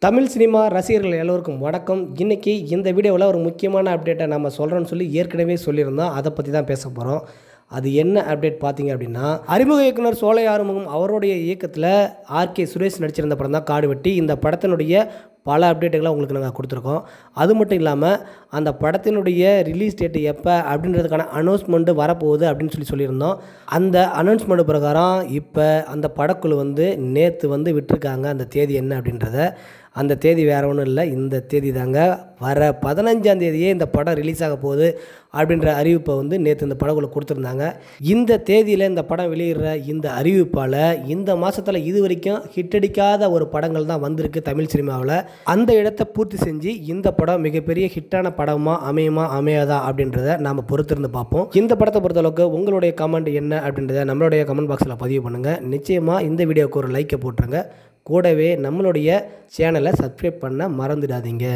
Tamil cinema ரசிகர்கள் எல்லோருக்கும் வணக்கம். இன்றைக்கி இந்த வீடியோவில் ஒரு முக்கியமான அப்டேட்டை நம்ம சொல்கிறோன்னு சொல்லி ஏற்கனவே சொல்லியிருந்தோம். அதை பற்றி தான் பேச போகிறோம். அது என்ன அப்டேட் பார்த்தீங்க அப்படின்னா, அறிமுக இயக்குனர் சோலை ஆறுமுகம் அவருடைய இயக்கத்தில் ஆர்கே சுரேஷ் நடிச்சிருந்த படம் தான் காடுவெட்டி. இந்த படத்தினுடைய பல அப்டேட்டுகளை உங்களுக்கு நாங்கள் கொடுத்துருக்கோம். அது மட்டும் இல்லாமல் அந்த படத்தினுடைய ரிலீஸ் டேட்டு எப்போ அப்படின்றதுக்கான அனௌன்ஸ்மெண்ட்டு வரப்போகுது அப்படின்னு சொல்லியிருந்தோம். அந்த அனௌன்ஸ்மெண்ட் பிரகாரம் இப்போ அந்த படக்குழு நேற்று விட்டுருக்காங்க. அந்த தேதி என்ன அப்படின்றத. அந்த தேதி வேறு ஒன்றும் இல்லை, இந்த தேதி தாங்க. வர 15ஆம் தேதியே இந்த படம் ரிலீஸ் ஆக போகுது அப்படின்ற அறிவிப்பை நேற்று இந்த படக்குழு கொடுத்துருந்தாங்க. இந்த தேதியில் இந்த படம் வெளியிடுற இந்த அறிவிப்பால் இந்த மாதத்தில் இது வரைக்கும் ஹிட் அடிக்காத ஒரு படங்கள் தான் வந்திருக்கு தமிழ் சினிமாவில். அந்த இடத்தை பூர்த்தி செஞ்சு இந்த படம் மிகப்பெரிய ஹிட்டான படமாக அமையுமா அமையாதா அப்படின்றத நாம் பொறுத்திருந்து பார்ப்போம். இந்த படத்தை பொறுத்தளவுக்கு உங்களுடைய கமெண்ட் என்ன அப்படின்றத நம்மளுடைய கமெண்ட் பாக்ஸில் பதிவு பண்ணுங்கள். நிச்சயமாக இந்த வீடியோவுக்கு ஒரு லைக்கை போட்டுருங்க. கூடவே நம்மளுடைய சேனலை சப்ஸ்கிரைப் பண்ண மறந்துடாதீங்க.